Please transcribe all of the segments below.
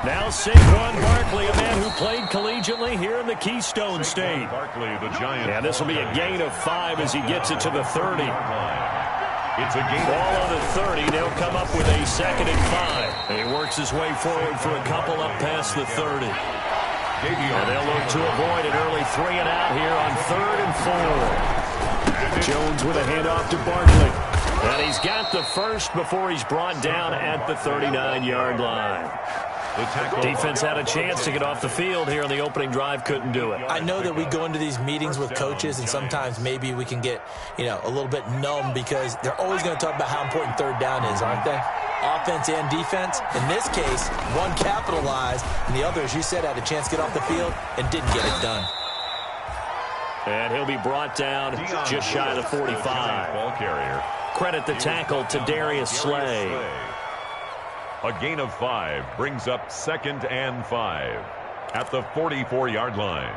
Now Saquon Barkley, a man who played collegiately here in the Keystone State. And this will be a gain of 5 as he gets it to the 30. It's a gain. Ball on the 30. They'll come up with a 2nd and 5. And he works his way forward for a couple up past the 30. And they'll look to avoid an early 3 and out here on 3rd and 4. Jones with a handoff to Barkley. And he's got the first before he's brought down at the 39-yard line. Defense had a chance to get off the field here on the opening drive, couldn't do it. I know that we go into these meetings with coaches, and sometimes maybe we can get, a little bit numb because they're always going to talk about how important 3rd down is, aren't they? Offense and defense. In this case, one capitalized, and the other, as you said, had a chance to get off the field and didn't get it done. And he'll be brought down just shy of the 45. Ball carrier. Credit the tackle to Darius Slay. A gain of 5 brings up 2nd and 5 at the 44-yard line.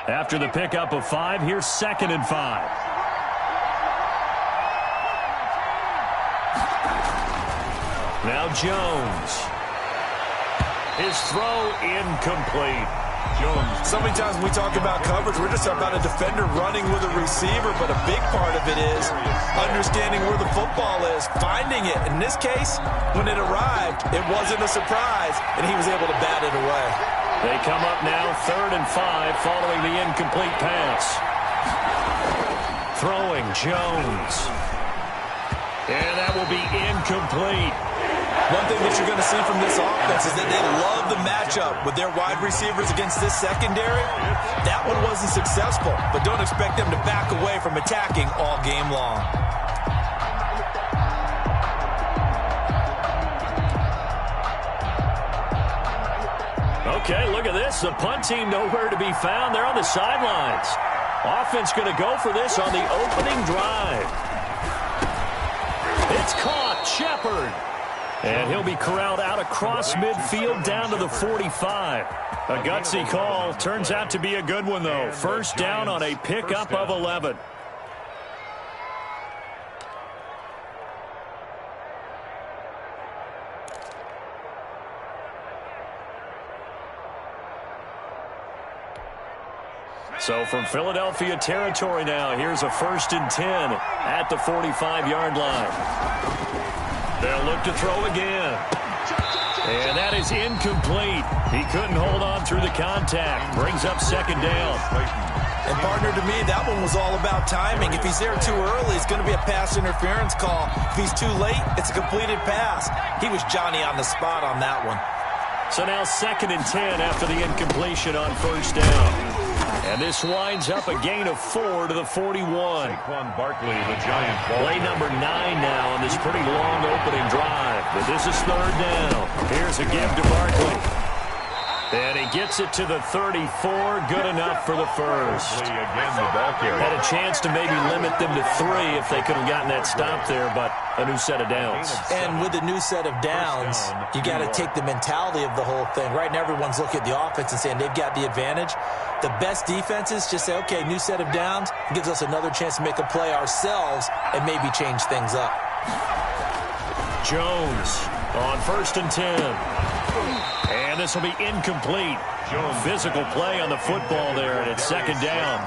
After the pickup of 5, here's 2nd and 5. Now Jones. His throw incomplete. Jones. So many times when we talk about coverage, we're just talking about a defender running with a receiver, but a big part of it is understanding where the football is, finding it. In this case, when it arrived, it wasn't a surprise, and he was able to bat it away. They come up now 3rd and 5 following the incomplete pass. Throwing Jones. And that will be incomplete. One thing that you're going to see from this offense is that they love the matchup with their wide receivers against this secondary. That one wasn't successful, but don't expect them to back away from attacking all game long. Okay, look at this. The punt team nowhere to be found. They're on the sidelines. Offense going to go for this on the opening drive. It's caught. Shepard. And he'll be corralled out across midfield down to the 45. A gutsy call. Turns out to be a good one, though. First down on a pickup of 11. So from Philadelphia territory now, here's a 1st and 10 at the 45-yard line. They'll look to throw again. And that is incomplete. He couldn't hold on through the contact. Brings up 2nd down. And, partner, to me, that one was all about timing. If he's there too early, it's going to be a pass interference call. If he's too late, it's a completed pass. He was Johnny on the spot on that one. So now 2nd and 10 after the incompletion on 1st down. And this winds up a gain of 4 to the 41. Saquon Barkley, the Giant. Play number 9 now on this pretty long opening drive. But this is 3rd down. Here's a give to Barkley. And he gets it to the 34. Good enough for the first. Again, the ball carrier. Had a chance to maybe limit them to 3 if they could have gotten that stop there, but a new set of downs. And with a new set of downs, you got to take the mentality of the whole thing. Right now, everyone's looking at the offense and saying they've got the advantage. The best defenses just say, okay, new set of downs. It gives us another chance to make a play ourselves and maybe change things up. Jones on 1st and 10. And this will be incomplete. Physical play on the football there, and it's 2nd down.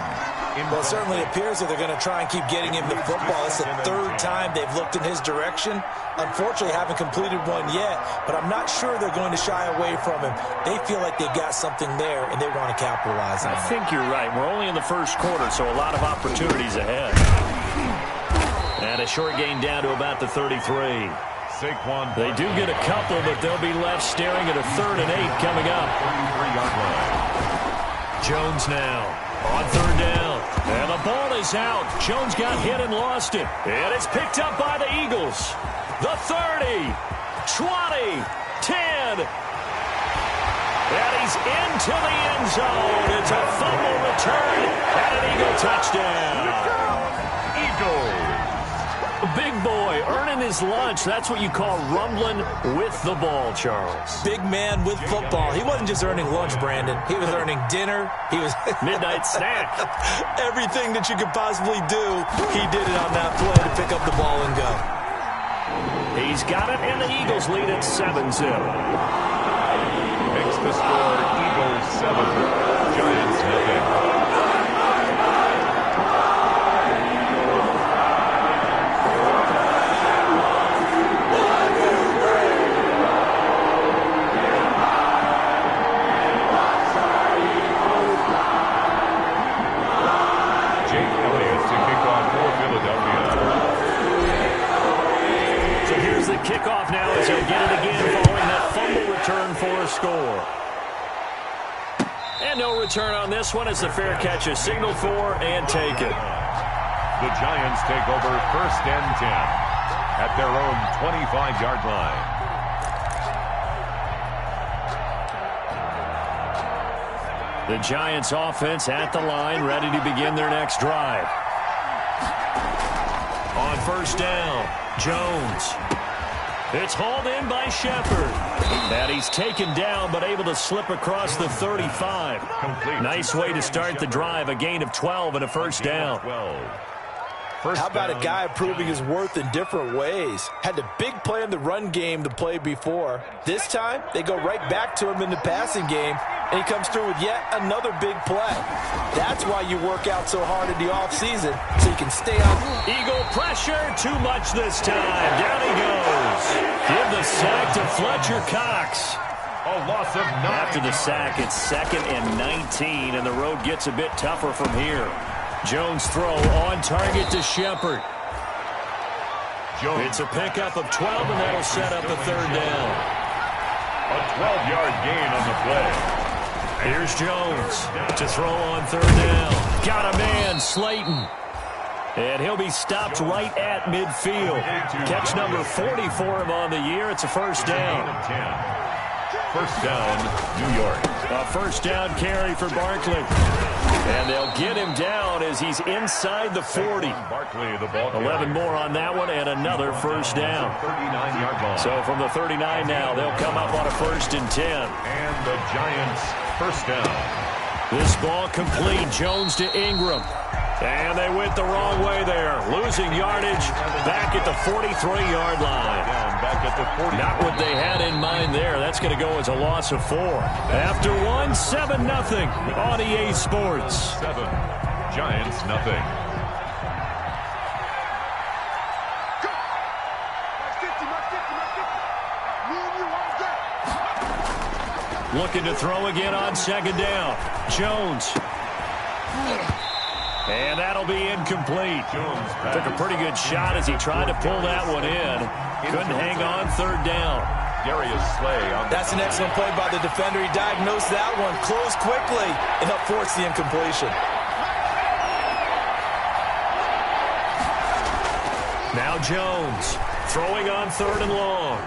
Well, it certainly appears that they're going to try and keep getting him the football. It's the 3rd time they've looked in his direction. Unfortunately, haven't completed one yet, but I'm not sure they're going to shy away from him. They feel like they've got something there, and they want to capitalize on it. I think you're right. We're only in the 1st quarter, so a lot of opportunities ahead. And a short gain down to about the 33. Saquon. They do get a couple, but they'll be left staring at a 3rd and 8 coming up. 33-yard line. Jones now on 3rd down. And the ball is out. Jones got hit and lost it. And it's picked up by the Eagles. The 30, 20, 10. And he's into the end zone. It's a fumble return and an Eagle touchdown. Eagles. big boy earning his lunch. That's what you call rumbling with the ball, Charles. Big man with football. He wasn't just earning lunch, Brandon. He was earning dinner. He was midnight snack. Everything that you could possibly do, he did it on that play to pick up the ball and go. He's got it, and the Eagles lead at 7-0. Makes the score Eagles 7, Giants nothing. Kickoff now as he'll get it again following that fumble return for a score. And no return on this one as the fair catch is signaled for and taken. The Giants take over 1st and 10 at their own 25-yard line. The Giants offense at the line, ready to begin their next drive. On 1st down, Jones. It's hauled in by Shepard. And he's taken down, but able to slip across the 35. Complete. Nice way to start the drive. A gain of 12 and a 1st down. How about a guy proving his worth in different ways? Had the big play in the run game to play before. This time, they go right back to him in the passing game, and he comes through with yet another big play. That's why you work out so hard in the offseason, so you can stay on. Eagle pressure, too much this time. Down he goes. Give the sack to Fletcher Cox. A loss of 9. After the sack, it's 2nd and 19, and the road gets a bit tougher from here. Jones throw on target to Shepard. It's a pickup of 12, and that'll set up a 3rd down. A 12-yard gain on the play. Here's Jones to throw on 3rd down. Got a man, Slayton. And he'll be stopped right at midfield. Catch number 40 for him on the year. It's a 1st down. 1st down, New York. A 1st down carry for Barkley. And they'll get him down as he's inside the 40. Barkley, the ball 11 more on that one and another 1st down. 39-yard ball. So from the 39 now, they'll come up on a 1st and 10. And the Giants 1st down. This ball complete. Jones to Ingram. And they went the wrong way there. Losing yardage back at the 43-yard line. Down back at the 40. Not what they had in mind there. That's going to go as a loss of 4. After 1, 7-0 on EA Sports. 7. Giants nothing. Looking to throw again on 2nd down. Jones. And that'll be incomplete. Took a pretty good shot as he tried to pull that one in. Couldn't hang on 3rd down. Darius Slay on. That's an excellent play by the defender. He diagnosed that one, closed quickly, and helped force the incompletion. Now Jones throwing on 3rd and long.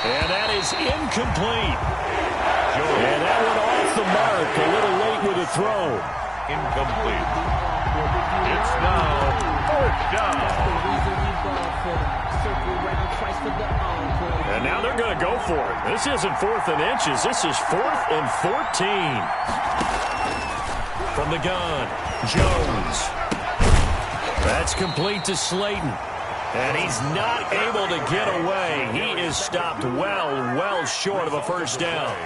And that is incomplete. And that went off the mark. A little late with a throw. Incomplete. It's now 4th down. And now they're going to go for it. This isn't 4th and inches. This is 4th and 14. From the gun, Jones. That's complete to Slayton. And he's not able to get away. He is stopped well short of a 1st down.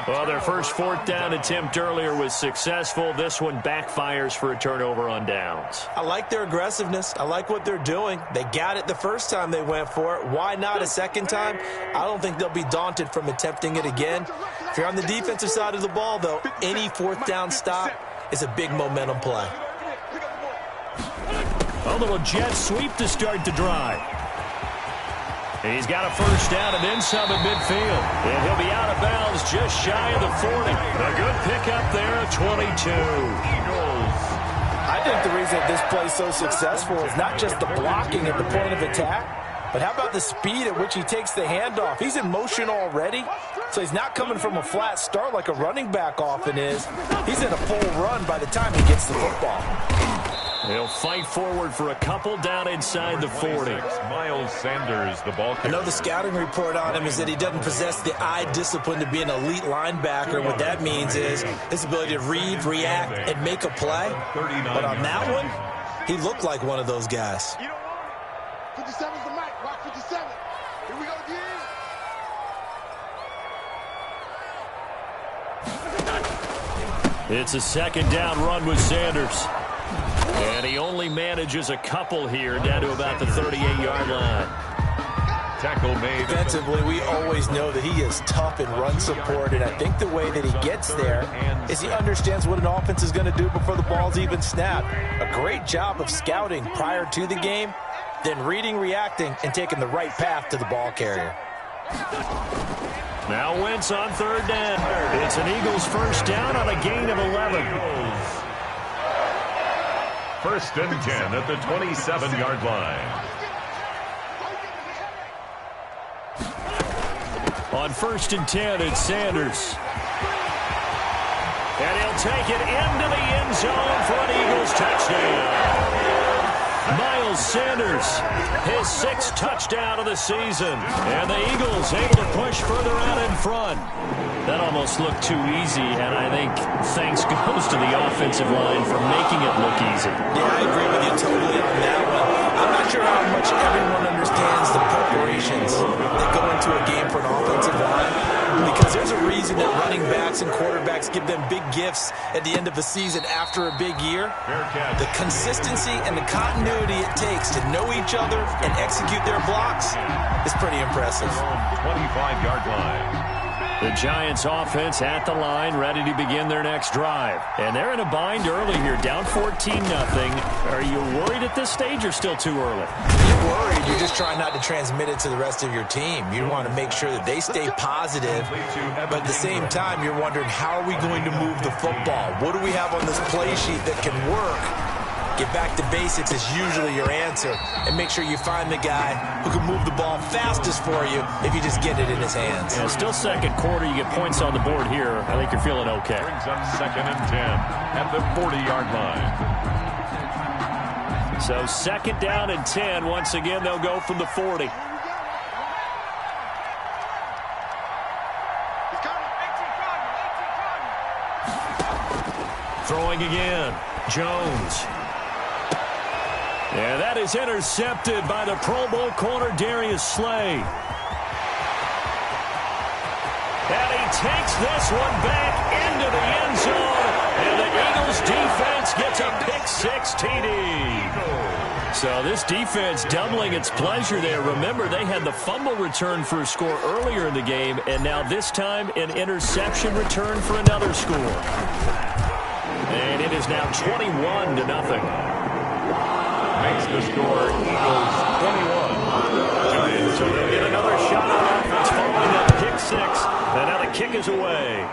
Well, their first 4th down attempt earlier was successful. This one backfires for a turnover on downs. I like their aggressiveness. I like what they're doing. They got it the first time they went for it. Why not a second time? I don't think they'll be daunted from attempting it again. If you're on the defensive side of the ball, though, any 4th down stop is a big momentum play. A little jet sweep to start the drive. He's got a 1st down and then some at midfield. And he'll be out of bounds just shy of the 40. A good pickup there at 22. I think the reason that this play is so successful is not just the blocking at the point of attack, but how about the speed at which he takes the handoff? He's in motion already, so he's not coming from a flat start like a running back often is. He's in a full run by the time he gets the football. He'll fight forward for a couple down inside the 40. Miles Sanders, the ball carrier. I know the scouting report on him is that he doesn't possess the eye discipline to be an elite linebacker. What that means is his ability to read, react, and make a play. But on that one, he looked like one of those guys. 57's the mic. Rock 57. Here we go again. It's a second down run with Sanders. And he only manages a couple here down to about the 38-yard line. Tackle made. Defensively, we always know that he is tough in run support, and I think the way that he gets there is he understands what an offense is going to do before the ball's even snapped. A great job of scouting prior to the game, then reading, reacting, and taking the right path to the ball carrier. Now Wentz on third down. It's an Eagles first down on a gain of 11. First and 10 at the 27-yard line. On first and 10, it's Sanders. And he'll take it into the end zone for an Eagles touchdown. Miles Sanders, his 6th touchdown of the season. And the Eagles able to push further out in front. That almost looked too easy, and I think thanks goes to the offensive line for making it look easy. Yeah, I agree with you totally on that one. I'm not sure how much everyone understands the preparations that go into a game for an offensive line, because there's a reason that running backs and quarterbacks give them big gifts at the end of the season after a big year. The consistency and the continuity it takes to know each other and execute their blocks is pretty impressive. 25-yard line. The Giants offense at the line, ready to begin their next drive. And they're in a bind early here, down 14-0. Are you worried at this stage or still too early? You're worried. You're just trying not to transmit it to the rest of your team. You want to make sure that they stay positive, but at the same time, you're wondering, how are we going to move the football? What do we have on this play sheet that can work? Get back to basics is usually your answer, and make sure you find the guy who can move the ball fastest for you if you just get it in his hands. Yeah, still second quarter. You get points on the board here. I think you're feeling okay. Brings up second and 10 at the 40-yard line. So second down and 10. Once again, they'll go from the 40. Throwing again. Jones. Yeah, that is intercepted by the Pro Bowl corner, Darius Slay. And he takes this one back into the end zone, and the Eagles defense gets a pick-6 TD. So this defense doubling its pleasure there. Remember, they had the fumble return for a score earlier in the game, and now this time an interception return for another score. And it is now 21-0. Makes the score Eagles 21. Giants, so they'll get another shot on offense following that pick-6. And now the kick is away.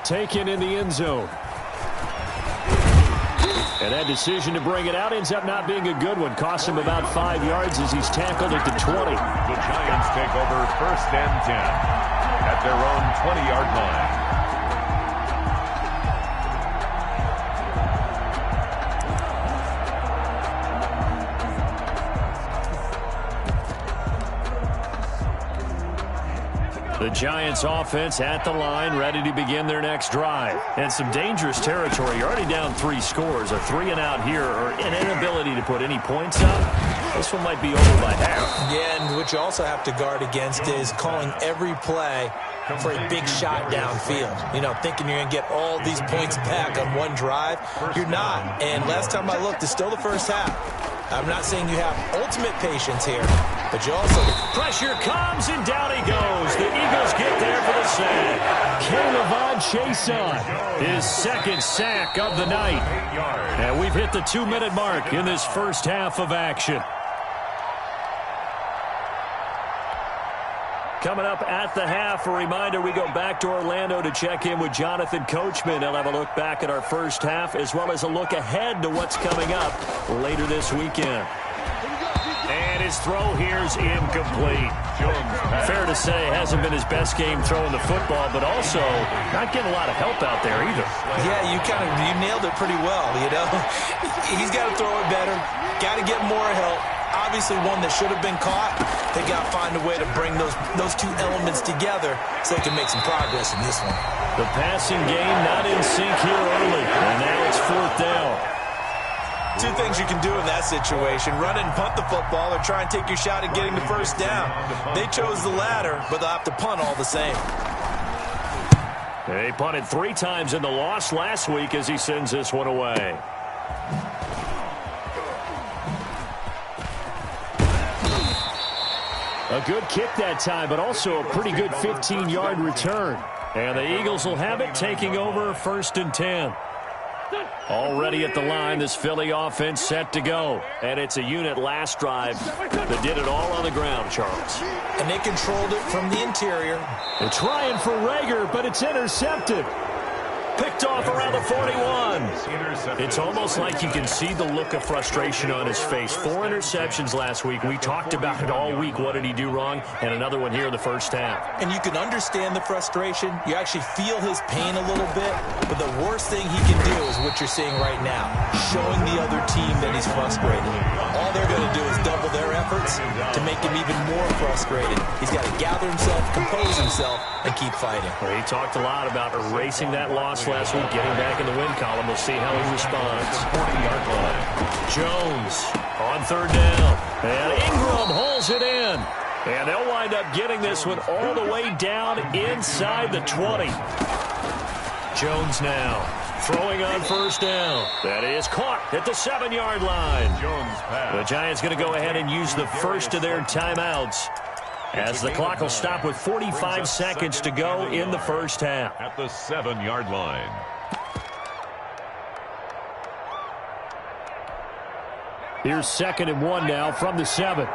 Taken in the end zone. And that decision to bring it out ends up not being a good one. Cost him about 5 yards as he's tackled at the 20. The Giants take over first and 10 at their own 20-yard line. The Giants offense at the line, ready to begin their next drive. And some dangerous territory. You're already down 3 scores. A 3-and-out here, or an inability to put any points up. This one might be over by half. Yeah, and what you also have to guard against is calling every play for a big shot downfield. You know, thinking you're going to get all these points back on one drive. You're not. And last time I looked, it's still the first half. I'm not saying you have ultimate patience here, but you also... Pressure comes, and down he goes. The Eagles get there for the sack. Kayvon Chaisson, his 2nd sack of the night. And we've hit the 2-minute mark in this first half of action. Coming up at the half, a reminder, we go back to Orlando to check in with Jonathan Coachman. He'll have a look back at our first half, as well as a look ahead to what's coming up later this weekend. And his throw here's incomplete. Fair to say, hasn't been his best game throwing the football, but also not getting a lot of help out there either. Yeah, you nailed it pretty well, you know. He's got to throw it better, got to get more help. Obviously one that should have been caught. They got to find a way to bring those two elements together so they can make some progress in this one. The passing game not in sync here early, and now it's 4th down. Two things you can do in that situation: run and punt the football, or try and take your shot at getting the first down. They chose the latter, but they'll have to punt all the same. They punted 3 times in the loss last week as he sends this one away. A good kick that time, but also a pretty good 15-yard return. And the Eagles will have it, taking over 1st and 10. Already at the line, this Philly offense set to go. And it's a unit last drive that did it all on the ground, Charles. And they controlled it from the interior. They're trying for Rager, but it's intercepted. Picked off around the 41. It's almost like you can see the look of frustration on his face. 4 interceptions last week. We talked about it all week. What did he do wrong? And another one here in the first half. And you can understand the frustration. You actually feel his pain a little bit. But the worst thing he can do is what you're seeing right now, showing the other team that he's frustrated. All they're going to do is double their efforts to make him even more frustrated. He's got to gather himself, compose himself, and keep fighting. Well, he talked a lot about erasing that loss last week, getting back in the win column. We'll see how he responds. 40-yard line. Jones on 3rd down. And Ingram holds it in. And they'll wind up getting this one all the way down inside the 20. Jones now throwing on 1st down. That is caught at the 7-yard line. The Giants going to go ahead and use the first of their timeouts, as the clock will stop with 45 seconds to go in the first half. At the 7-yard line. Here's 2nd and 1 now from the 7.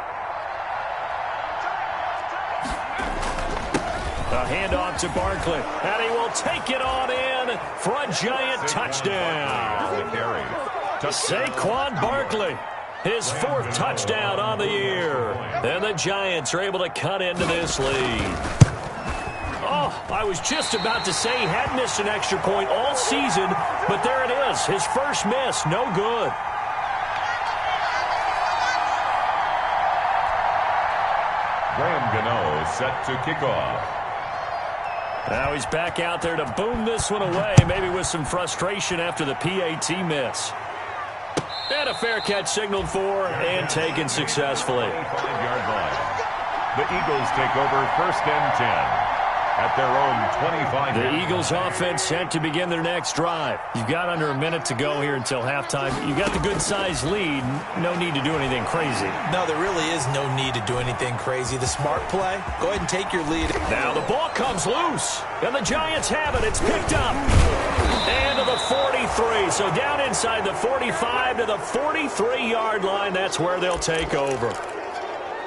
A handoff to Barkley, and he will take it on in for a Giant touchdown. Saquon Barkley, his 4th touchdown on the year. And the Giants are able to cut into this lead. Oh, I was just about to say he had missed an extra point all season, but there it is, his first miss, no good. Graham Gano set to kick off. Now he's back out there to boom this one away, maybe with some frustration after the PAT miss. And a fair catch signaled for and taken successfully. 5-yard line. The Eagles take over 1st and 10 at their own 25. The Eagles offense set to begin their next drive. You've got under a minute to go here until halftime. You've got the good-sized lead. No need to do anything crazy. No, there really is no need to do anything crazy. The smart play, go ahead and take your lead. Now the ball comes loose, and the Giants have it. It's picked up. And to the 43. So down inside the 45 to the 43-yard line. That's where they'll take over.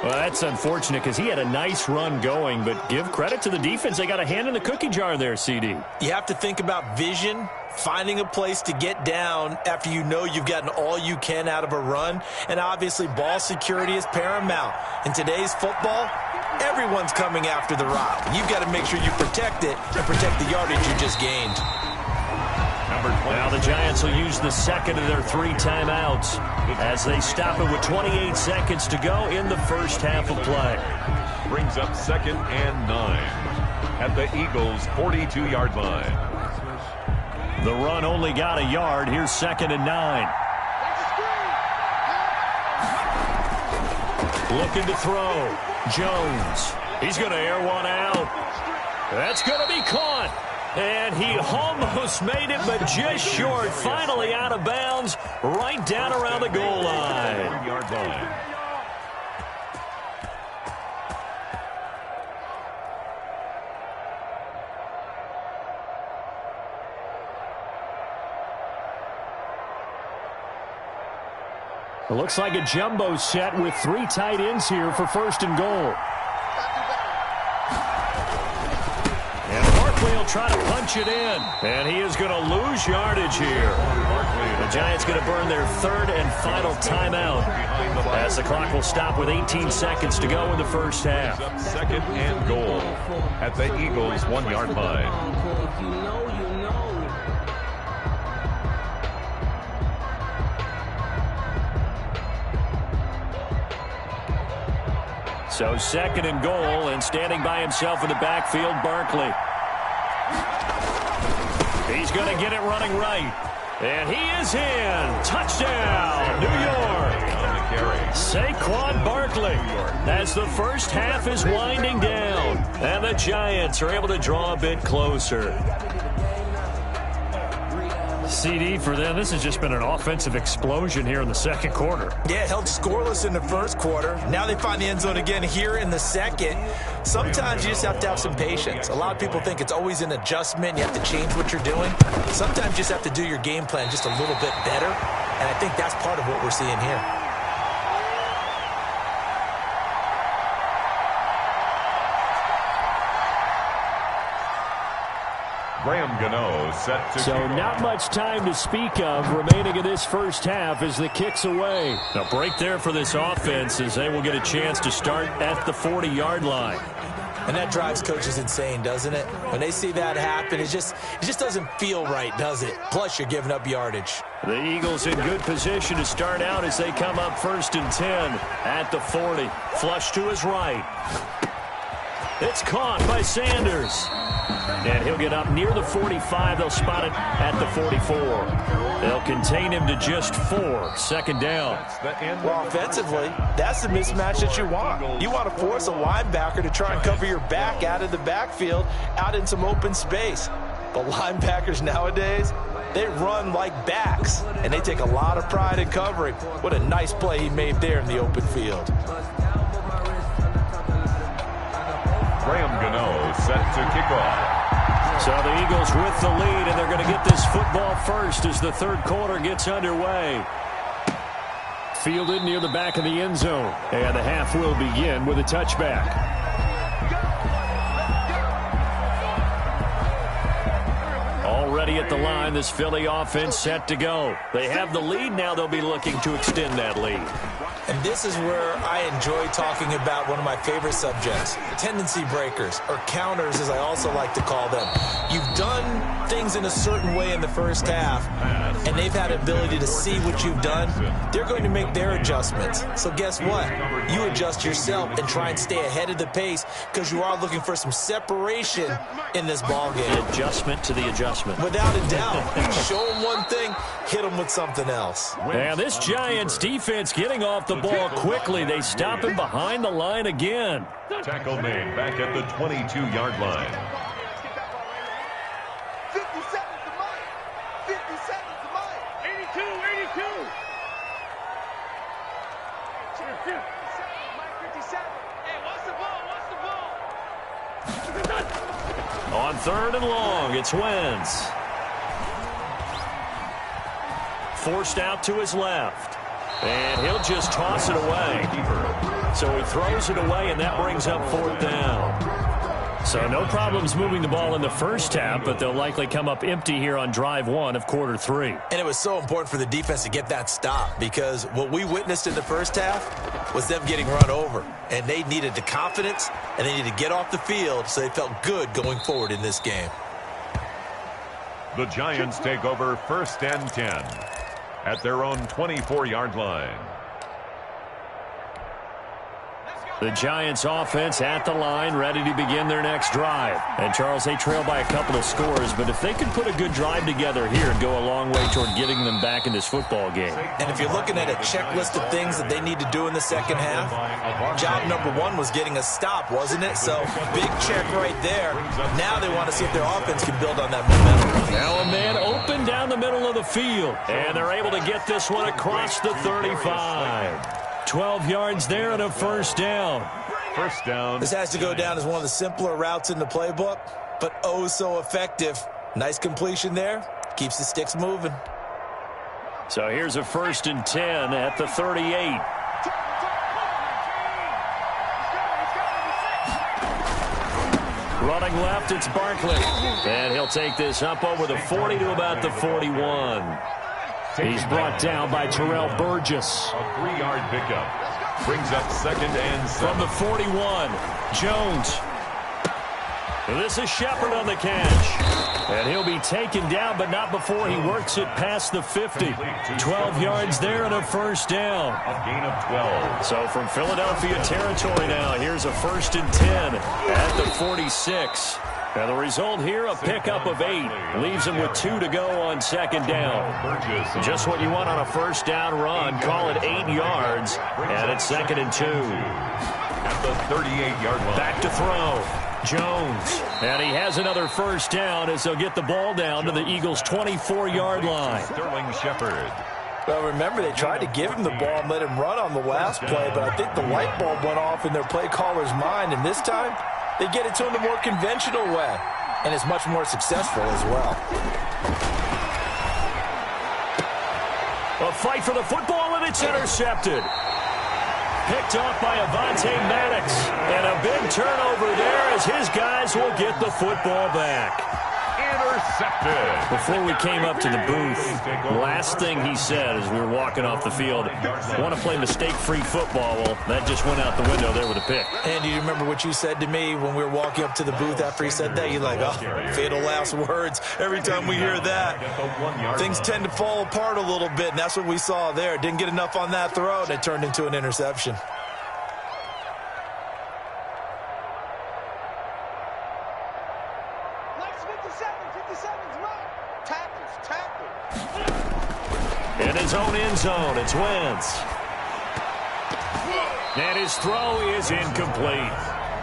Well, that's unfortunate because he had a nice run going, but give credit to the defense. They got a hand in the cookie jar there, CD. You have to think about vision, finding a place to get down after you know you've gotten all you can out of a run, and obviously ball security is paramount. In today's football, everyone's coming after the rock. You've got to make sure you protect it and protect the yardage you just gained. Now the Giants will use the 2nd of their 3 timeouts as they stop it with 28 seconds to go in the first half of play. Brings up 2nd and 9 at the Eagles' 42-yard line. The run only got a yard. Here's 2nd and 9. Looking to throw. Jones. He's going to air one out. That's going to be caught. And he almost made it, but just short. Finally out of bounds, right down around the goal line. 3-yard line. It looks like a jumbo set with 3 tight ends here for 1st and goal. And Barkley will try to punch it in. And he is going to lose yardage here. The Giants going to burn their third and final timeout as the clock will stop with 18 seconds to go in the first half. Second and goal at the Eagles' 1-yard line. So second and goal, and standing by himself in the backfield, Barkley. He's going to get it running right. And he is in. Touchdown, New York. Saquon Barkley as the first half is winding down. And the Giants are able to draw a bit closer. CD for them. This has just been an offensive explosion here in the second quarter. Yeah, held scoreless in the first quarter. Now they find the end zone again here in the second. Sometimes you just have to have some patience. A lot of people think it's always an adjustment. You have to change what you're doing. Sometimes you just have to do your game plan just a little bit better. And I think that's part of what we're seeing here. Graham Gano set to So not much time to speak of remaining in this first half as the kick's away. A break there for this offense as they will get a chance to start at the 40-yard line. And that drives coaches insane, doesn't it? When they see that happen, it just doesn't feel right, does it? Plus, you're giving up yardage. The Eagles in good position to start out as they come up 1st and 10 at the 40. Flush to his right. It's caught by Sanders. And he'll get up near the 45. They'll spot it at the 44. They'll contain him to just 4. Second down. Well, offensively, that's the mismatch that you want. You want to force a linebacker to try and cover your back out of the backfield, out in some open space. But linebackers nowadays, they run like backs, and they take a lot of pride in covering. What a nice play he made there in the open field. Graham Gano set to kick off. So the Eagles with the lead, and they're going to get this football first as the third quarter gets underway. Fielded near the back of the end zone, and the half will begin with a touchback. Already at the line, this Philly offense set to go. They have the lead now. They'll be looking to extend that lead. And this is where I enjoy talking about one of my favorite subjects, tendency breakers, or counters as I also like to call them. You've done things in a certain way in the first half, and they've had ability to see what you've done. They're going to make their adjustments. So guess what? You adjust yourself and try and stay ahead of the pace because you are looking for some separation in this ballgame. Adjustment to the adjustment. Without a doubt. Show them one thing, hit them with something else. And this Giants defense getting off the ball quickly. They stop him behind the line again. Tackle made back at the 22-yard line. 57 to Mike. 57 to Mike. 82, 82. 57. Hey, what's the ball? On 3rd and long, it's Wentz. Forced out to his left. And he'll just toss it away. So he throws it away, and that brings up 4th down. So no problems moving the ball in the first half, but they'll likely come up empty here on drive 1 of quarter 3. And it was so important for the defense to get that stop because what we witnessed in the first half was them getting run over. And they needed the confidence, and they needed to get off the field so they felt good going forward in this game. The Giants take over 1st and 10 at their own 24-yard line. The Giants offense at the line, ready to begin their next drive. And Charles, they trail by a couple of scores, but if they can put a good drive together here and go a long way toward getting them back in this football game. And if you're looking at a checklist of things that they need to do in the second half, job number 1 was getting a stop, wasn't it? So big check right there. Now they want to see if their offense can build on that momentum. Now a man open down the middle of the field, and they're able to get this one across the 35. 12 yards there and a 1st down. 1st down. This has to go down as one of the simpler routes in the playbook, but oh so effective. Nice completion there. Keeps the sticks moving. So here's a 1st and 10 at the 38. Running left, it's Barkley. And he'll take this up over the 40 to about the 41. He's brought down by Terrell Burgess. A 3-yard pickup. Brings up 2nd and 7. From the 41, Jones. This is Shepard on the catch. And he'll be taken down, but not before he works it past the 50. 12 yards there and a first down. A gain of 12. So from Philadelphia territory now, here's a 1st and 10 at the 46. Now the result here, a pickup of 8. Leaves him with 2 to go on 2nd down. Just what you want on a first down run. Call it 8 yards. And it's 2nd and 2. At the 38-yard line. Back to throw. Jones. And he has another first down as they'll get the ball down to the Eagles' 24-yard line. Sterling Shepard. Well, remember, they tried to give him the ball and let him run on the last play, but I think the light bulb went off in their play caller's mind, and this time they get it to him the more conventional way, and it's much more successful as well. A fight for the football, and it's intercepted. Picked off by Avonte Maddox. And a big turnover there as his guys will get the football back. Intercepted. Before we came up to the booth, last thing he said as we were walking off the field, want to play mistake-free football. Well, that just went out the window there with a pick. And do you remember what you said to me when we were walking up to the booth after he said that? You're like, oh, fatal last words. Every time we hear that, things tend to fall apart a little bit, and that's what we saw there. Didn't get enough on that throw, and it turned into an interception. In his own end zone, it's Wentz. And his throw is incomplete.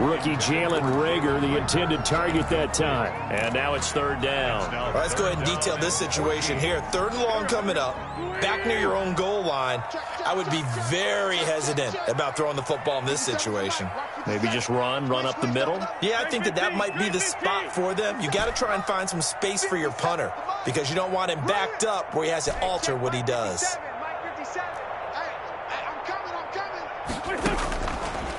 Rookie Jalen Reagor, the intended target that time. And now it's 3rd down. All right, let's go ahead and detail this situation here. 3rd and long coming up, back near your own goal line. I would be very hesitant about throwing the football in this situation. Maybe just run up the middle? Yeah, I think that might be the spot for them. You got to try and find some space for your punter because you don't want him backed up where he has to alter what he does.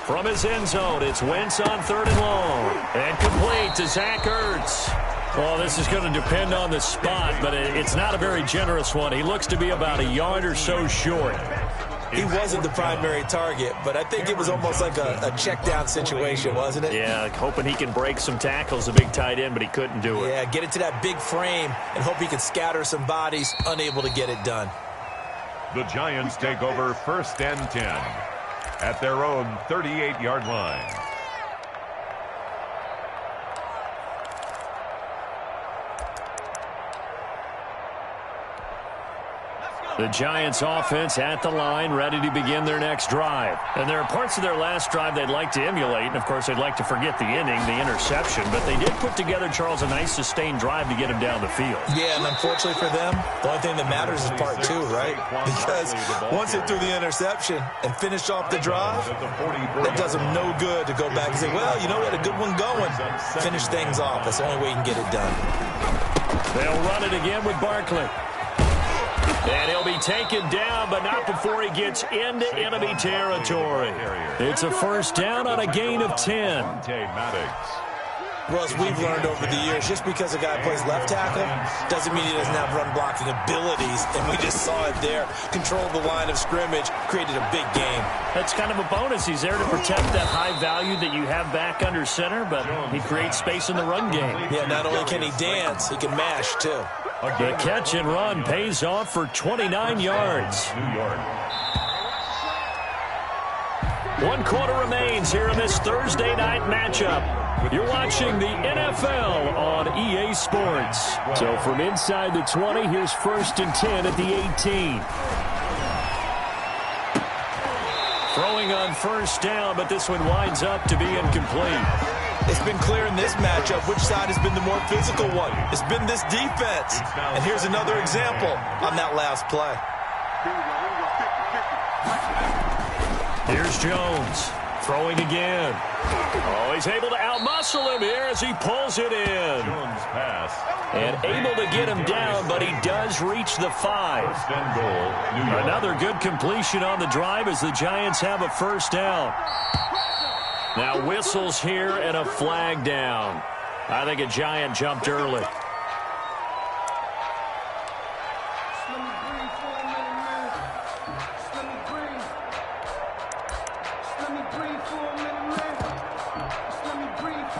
From his end zone, it's Wentz on 3rd and long. And complete to Zach Ertz. Well, this is going to depend on the spot, but it's not a very generous one. He looks to be about a yard or so short. He wasn't the primary target, but I think it was almost like a check-down situation, wasn't it? Yeah, hoping he can break some tackles, a big tight end, but he couldn't do it. Yeah, get it to that big frame and hope he can scatter some bodies, unable to get it done. The Giants take over 1st and 10 at their own 38-yard line. The Giants offense at the line, ready to begin their next drive. And there are parts of their last drive they'd like to emulate, and of course they'd like to forget the inning, the interception, but they did put together, Charles, a nice sustained drive to get him down the field. Yeah, and unfortunately for them, the only thing that matters is part 2, right? Because once they threw the interception and finished off the drive, that does them no good to go back and say, well, you know, we had a good one going. Finish things off. That's the only way you can get it done. They'll run it again with Barkley. And he'll be taken down, but not before he gets into enemy territory. It's a first down on a gain of 10. Well, as we've learned over the years, just because a guy plays left tackle doesn't mean he doesn't have run-blocking abilities, and we just saw it there. Controlled the line of scrimmage, created a big game. That's kind of a bonus. He's there to protect that high value that you have back under center, but he creates space in the run game. Yeah, not only can he dance, he can mash, too. The catch and run pays off for 29 yards. One quarter remains here in this Thursday night matchup. You're watching the NFL on EA Sports. So from inside the 20, here's 1st and 10 at the 18. Throwing on first down, but this one winds up to be incomplete. It's been clear in this matchup which side has been the more physical one. It's been this defense. And here's another example on that last play. Here's Jones throwing again. Oh, he's able to outmuscle him here as he pulls it in. Jones pass. And able to get him down, but he does reach the 5. Another good completion on the drive as the Giants have a first down. Now whistles here and a flag down. I think a Giant jumped early.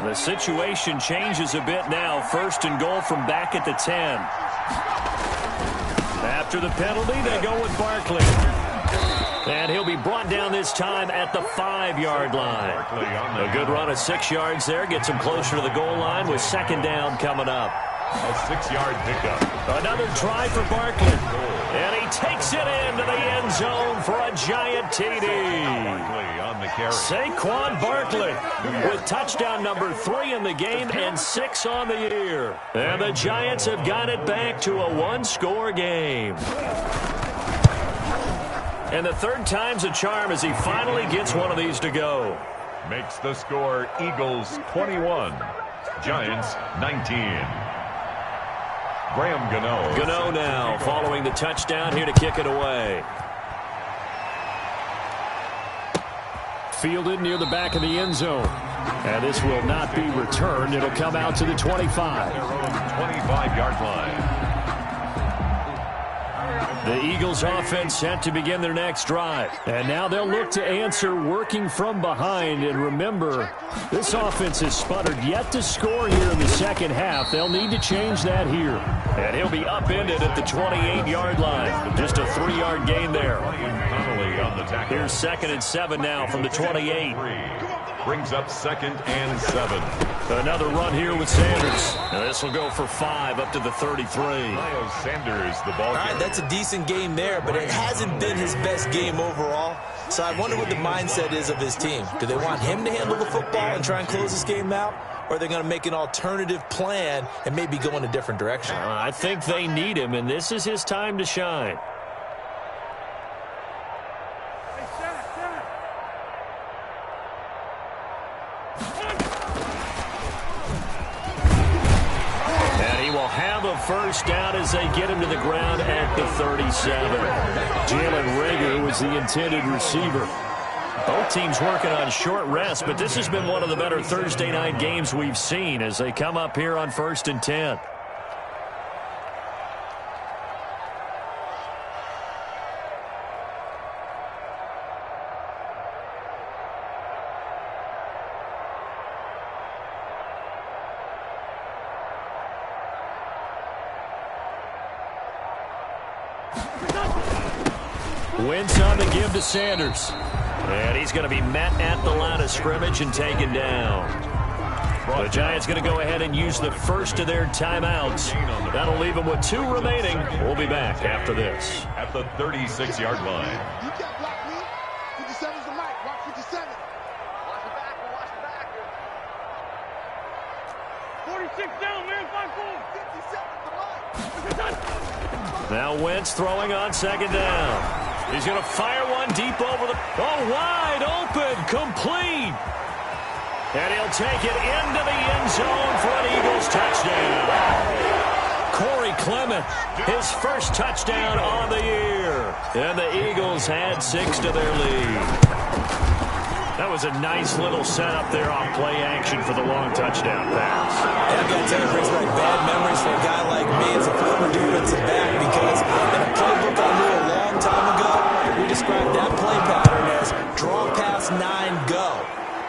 The situation changes a bit now. 1st and goal from back at the 10. After the penalty, they go with Barkley. And he'll be brought down this time at the 5-yard line. A good run of 6 yards there. Gets him closer to the goal line with 2nd down coming up. A 6-yard pickup. Another try for Barkley. And he takes it into the end zone for a Giant TD. On the carry. Saquon Barkley with touchdown number 3 in the game and 6 on the year. And the Giants have got it back to a 1-score game. And the 3rd time's a charm as he finally gets one of these to go. Makes the score Eagles 21, Giants 19. Graham Gano. Gano now following the touchdown here to kick it away. Fielded near the back of the end zone. And this will not be returned. It'll come out to the 25. 25-yard line. The Eagles offense set to begin their next drive. And now they'll look to answer working from behind. And remember, this offense has sputtered yet to score here in the second half. They'll need to change that here. And he'll be upended at the 28-yard line. Just a 3-yard gain there. Here's 2nd and 7 now from the 28. Brings up 2nd and 7. Another run here with Sanders. Now this will go for 5 up to the 33. Miles Sanders, the ball. All right, that's a decent game there, but it hasn't been his best game overall. So I wonder what the mindset is of his team. Do they want him to handle the football and try and close this game out? Or are they going to make an alternative plan and maybe go in a different direction? I think they need him, and this is his time to shine. Have a first down as they get him to the ground at the 37. Jalen Reagor was the intended receiver. Both teams working on short rest, but this has been one of the better Thursday night games we've seen as they come up here on 1st and 10. Wentz on the give to Sanders. And he's going to be met at the line of scrimmage and taken down. The Giants going to go ahead and use the first of their timeouts. That'll leave them with 2 remaining. We'll be back after this. At the 36-yard line. You can't block me. 57's the mic. Watch 57. Watch the back. Watch the back. 46 down, man. 5-4. 57's the mic. Now Wentz throwing on 2nd down. He's going to fire one deep over the... Oh, wide open, complete. And he'll take it into the end zone for an Eagles touchdown. Corey Clement, his first touchdown on the year. And the Eagles add 6 to their lead. That was a nice little setup there on play action for the long touchdown pass. And I've got to tell you, it brings back bad memories for a guy like me as a former defensive back, because in a playbook I knew a long time ago, we described that play pattern as draw pass 9 go,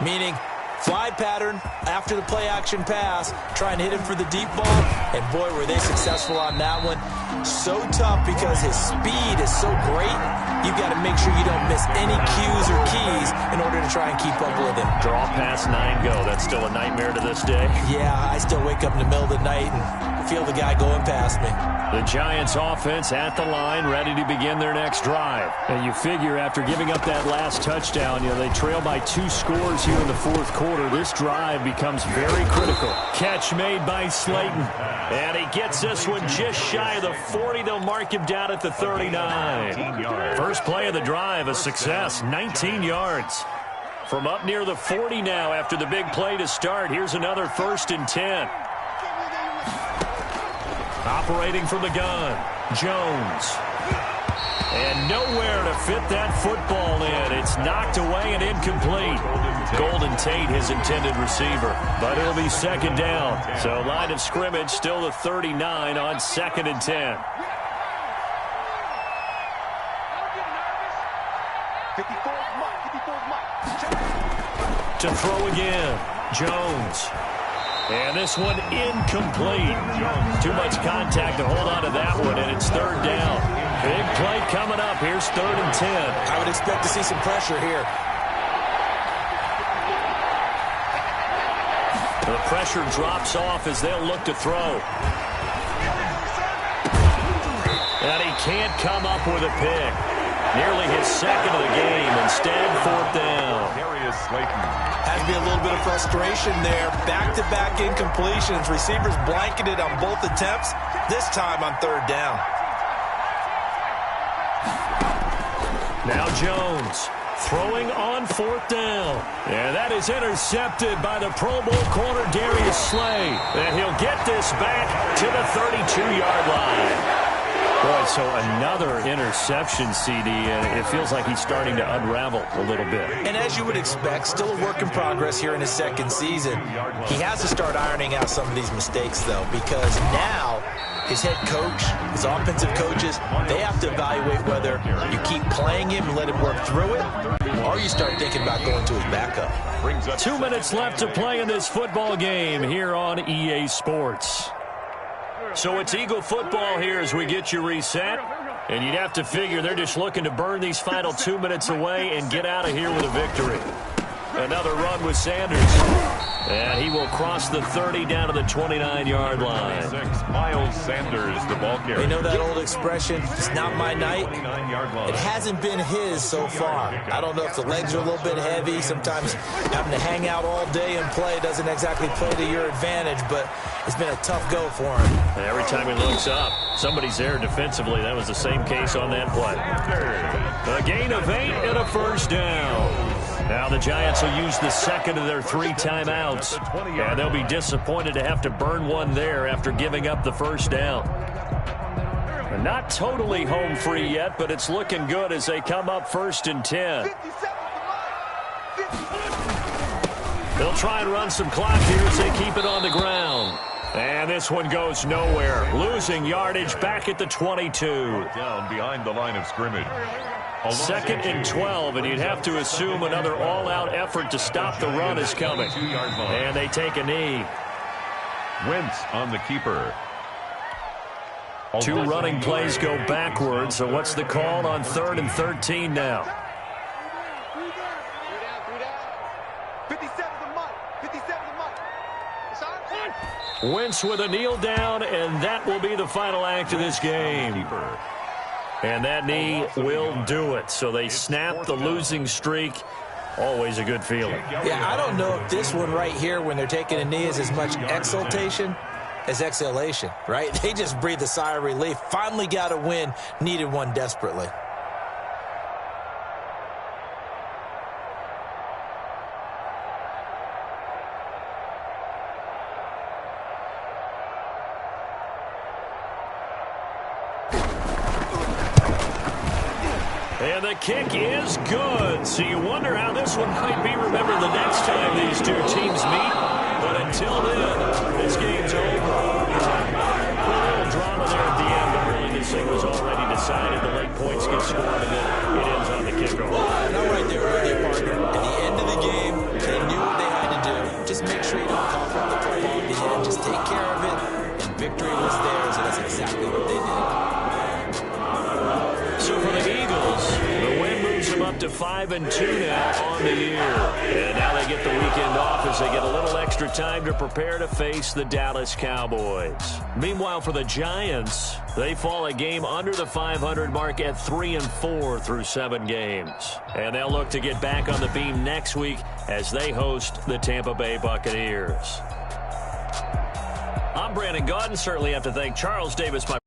meaning fly pattern after the play action pass, trying to hit him for the deep ball, and boy, were they successful on that one. So tough because his speed is so great, you've got to make sure you don't miss any cues or keys in order to try and keep up with him. Draw pass 9 go. That's still a nightmare to this day. Yeah, I still wake up in the middle of the night and feel the guy going past me. The Giants offense at the line, ready to begin their next drive. And you figure after giving up that last touchdown, they trail by 2 scores here in the 4th quarter. This drive becomes very critical. Catch made by Slayton. And he gets this one just shy of the 40. They'll mark him down at the 39. First play of the drive, a success, 19 yards. From up near the 40 now after the big play to start. Here's another 1st and 10. Operating from the gun, Jones. And nowhere to fit that football in. It's knocked away and incomplete. Golden Tate, his intended receiver. But it'll be second down. So line of scrimmage still the 39 on 2nd and 10. 54's Mike. 54's Mike. To throw again, Jones. And this one incomplete. Too much contact to hold on to that one, and it's 3rd down. Big play coming up. Here's 3rd and 10. I would expect to see some pressure here. The pressure drops off as they'll look to throw. And he can't come up with a pick. Nearly his 2nd of the game. Instead, 4th down. Has to be a little bit of frustration there. Back-to-back incompletions. Receivers blanketed on both attempts. This time on 3rd down. Now Jones throwing on 4th down. And that is intercepted by the Pro Bowl corner Darius Slay. And he'll get this back to the 32-yard line. Boy, so another interception, CD, and it feels like he's starting to unravel a little bit. And as you would expect, still a work in progress here in his 2nd season. He has to start ironing out some of these mistakes, though, because now his head coach, his offensive coaches, they have to evaluate whether you keep playing him and let him work through it, or you start thinking about going to his backup. 2 minutes left to play in this football game here on EA Sports. So it's Eagle football here as we get you reset. And you'd have to figure they're just looking to burn these final 2 minutes away and get out of here with a victory. Another run with Sanders. And he will cross the 30 down to the 29-yard line. Miles Sanders, the ball carrier. You know that old expression, it's not my night? It hasn't been his so far. I don't know if the legs are a little bit heavy. Sometimes having to hang out all day and play doesn't exactly play to your advantage, but it's been a tough go for him. Every time he looks up, somebody's there defensively. That was the same case on that play. A gain of 8 and a 1st down. Now the Giants will use the 2nd of their 3 timeouts. And they'll be disappointed to have to burn one there after giving up the 1st down. They're not totally home free yet, but it's looking good as they come up 1st and 10. They'll try and run some clock here as they keep it on the ground. And this one goes nowhere. Losing yardage back at the 22. Down behind the line of scrimmage. 2nd and 12, and you'd have to assume another all-out effort to stop the run is coming. And they take a knee. Wentz on the keeper. 2 running plays go backwards, so what's the call on 3rd and 13 now? 57's the Mike. 57's the Mike. Wentz with a kneel down, and that will be the final act of this game. And that knee will do it. So they snap the losing streak. Always a good feeling. Yeah, I don't know if this one right here when they're taking a knee is as much exultation as exhalation, right? They just breathe a sigh of relief. Finally got a win. Needed one desperately. And the kick is good. So you wonder how this one might be remembered the next time these two teams meet. But until then, this game's over. A little drama there at the end, but really this thing was already decided. The late points get scored, and then it ends on the kickoff. And I'm right there with you, partner. At the end of the game, they knew what they had to do. Just make sure you don't cough up the football at the end. Just take care of it, and victory was theirs, and that's exactly what they did. So for the Eagles, the win moves them up to 5-2 now on the year. And now they get the weekend off as they get a little extra time to prepare to face the Dallas Cowboys. Meanwhile, for the Giants, they fall a game under the 500 mark at 3-4 through 7 games. And they'll look to get back on the beam next week as they host the Tampa Bay Buccaneers. I'm Brandon Gaudin. Certainly have to thank Charles Davis, my